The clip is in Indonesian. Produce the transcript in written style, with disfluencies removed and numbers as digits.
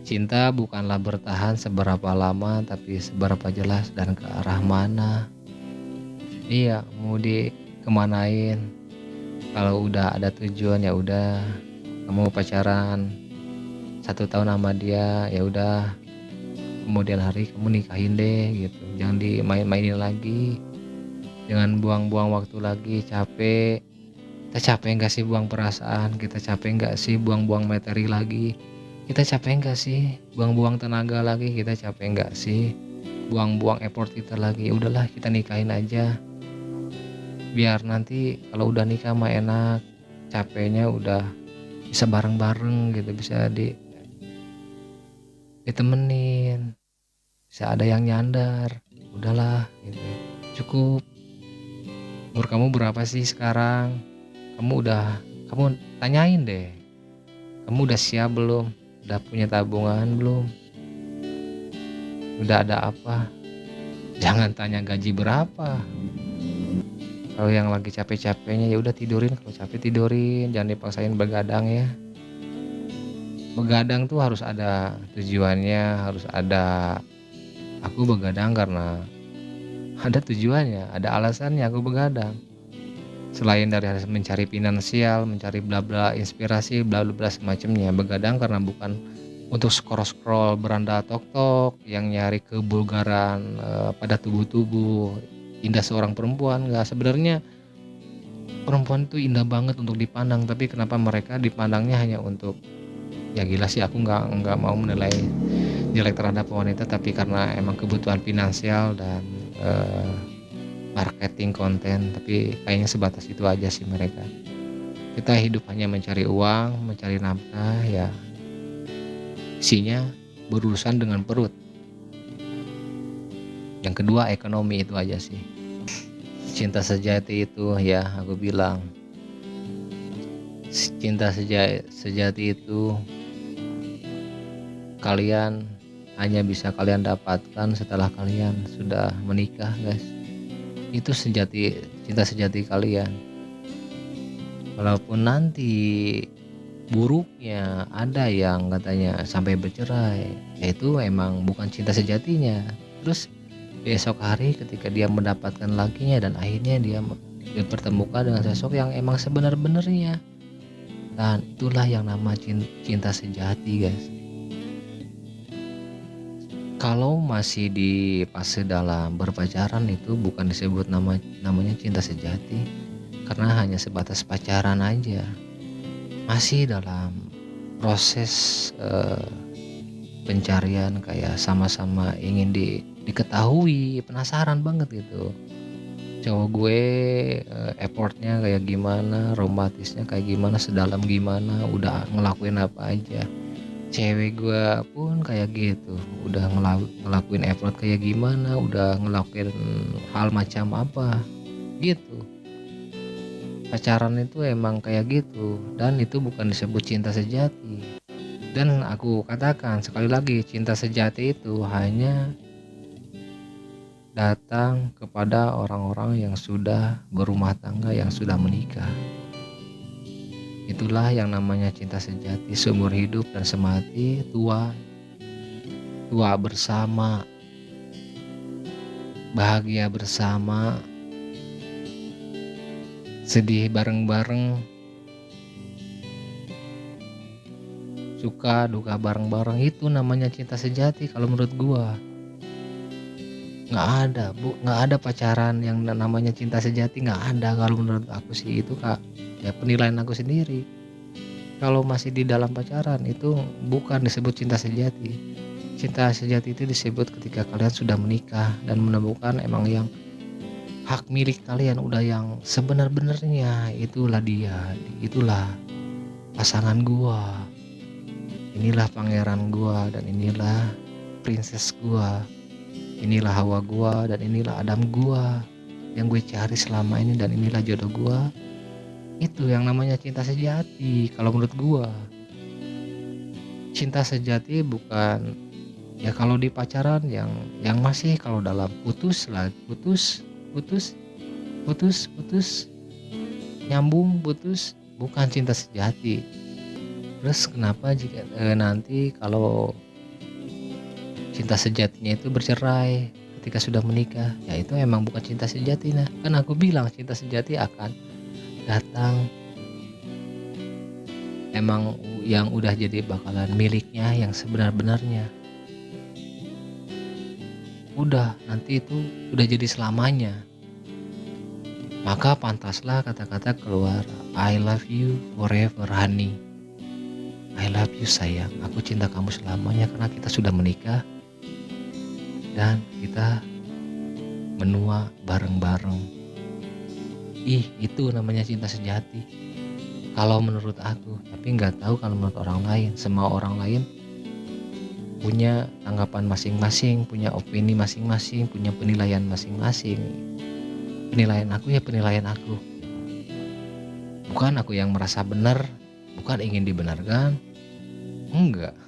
Cinta bukanlah bertahan seberapa lama, tapi seberapa jelas dan ke arah mana. Iya, mau dikemanain. Kalau udah ada tujuan ya udah, kamu pacaran 1 tahun sama dia, ya udah kemudian hari kamu nikahin deh gitu. Jangan dimain-mainin lagi, jangan buang-buang waktu lagi, capek. Kita capek nggak sih buang perasaan? Kita capek nggak sih buang-buang materi lagi? Kita capek nggak sih buang-buang tenaga lagi? Kita capek nggak sih buang-buang effort kita lagi? Ya udahlah kita nikahin aja. Biar nanti kalau udah nikah mah enak, capeknya udah bisa bareng-bareng gitu, bisa ditemenin, bisa ada yang nyandar. Udahlah gitu. Cukup. Umur kamu berapa sih sekarang? Kamu tanyain deh. Kamu udah siap belum? Udah punya tabungan belum? Udah ada apa? Jangan tanya gaji berapa. Kalau yang lagi capek-capeknya ya udah tidurin, kalau capek tidurin, jangan dipaksain begadang ya. Begadang tuh harus ada tujuannya, harus ada aku begadang karena ada tujuannya, ada alasannya aku begadang. Selain dari harus mencari finansial, mencari bla bla inspirasi, bla bla semacamnya, begadang karena bukan untuk scroll-scroll beranda tok-tok yang nyari kebulgaran pada tubuh-tubuh indah seorang perempuan. Nggak, sebenarnya perempuan itu indah banget untuk dipandang, tapi kenapa mereka dipandangnya hanya untuk, ya gila sih, aku nggak mau menilai jelek terhadap wanita, tapi karena emang kebutuhan finansial dan eh, marketing konten, tapi kayaknya sebatas itu aja sih mereka. Kita hidup hanya mencari uang, mencari nafkah, ya isinya berurusan dengan perut. Yang kedua ekonomi, itu aja sih. Cinta sejati itu ya aku bilang, cinta sejati itu kalian hanya bisa kalian dapatkan setelah kalian sudah menikah, guys. Itu cinta sejati kalian. Walaupun nanti buruknya ada yang katanya sampai bercerai, ya itu emang bukan cinta sejatinya. Terus besok hari ketika dia mendapatkan lakinya dan akhirnya dia dipertemukan dengan sosok yang emang sebenar-benarnya, dan itulah yang nama cinta sejati, guys. Kalau masih di fase dalam berpacaran itu bukan disebut namanya cinta sejati, karena hanya sebatas pacaran aja. Masih dalam proses pencarian, kayak sama-sama ingin diketahui, penasaran banget gitu. Cowok gue effortnya kayak gimana, romantisnya kayak gimana, sedalam gimana, udah ngelakuin apa aja. Cewek gue pun kayak gitu, udah ngelakuin effort kayak gimana, udah ngelakuin hal macam apa gitu. Pacaran itu emang kayak gitu, dan itu bukan disebut cinta sejati. Dan aku katakan sekali lagi, cinta sejati itu hanya datang kepada orang-orang yang sudah berumah tangga, yang sudah menikah. Itulah yang namanya cinta sejati, seumur hidup dan semati, tua bersama, bahagia bersama, sedih bareng-bareng, suka duka bareng-bareng. Itu namanya cinta sejati kalau menurut gua. Nggak ada pacaran yang namanya cinta sejati, nggak ada kalau menurut aku sih. Itu kak, ya penilaian aku sendiri. Kalau masih di dalam pacaran itu bukan disebut cinta sejati. Cinta sejati itu disebut ketika kalian sudah menikah dan menemukan emang yang hak milik kalian, udah yang sebenar-benarnya. Itulah dia, itulah pasangan gua, inilah pangeran gua, dan inilah princess gua, inilah Hawa gua, dan inilah Adam gua yang gue cari selama ini, dan inilah jodoh gua. Itu yang namanya cinta sejati kalau menurut gua. Cinta sejati bukan, ya kalau di pacaran yang masih, kalau dalam putus putus nyambung putus, bukan cinta sejati. Terus kenapa jika nanti kalau cinta sejatinya itu bercerai ketika sudah menikah, ya itu emang bukan cinta sejati. Nah, kan aku bilang cinta sejati akan datang, emang yang udah jadi bakalan miliknya yang sebenar-benarnya. Udah, nanti itu udah jadi selamanya. Maka pantaslah kata-kata keluar, I love you forever honey. I love you sayang, aku cinta kamu selamanya karena kita sudah menikah dan kita menua bareng-bareng. Ih, itu namanya cinta sejati. Kalau menurut aku, tapi nggak tahu kalau menurut orang lain. Semua orang lain punya tanggapan masing-masing, punya opini masing-masing, punya penilaian masing-masing. Penilaian aku ya penilaian aku. Bukan aku yang merasa benar, bukan ingin dibenarkan. Enggak.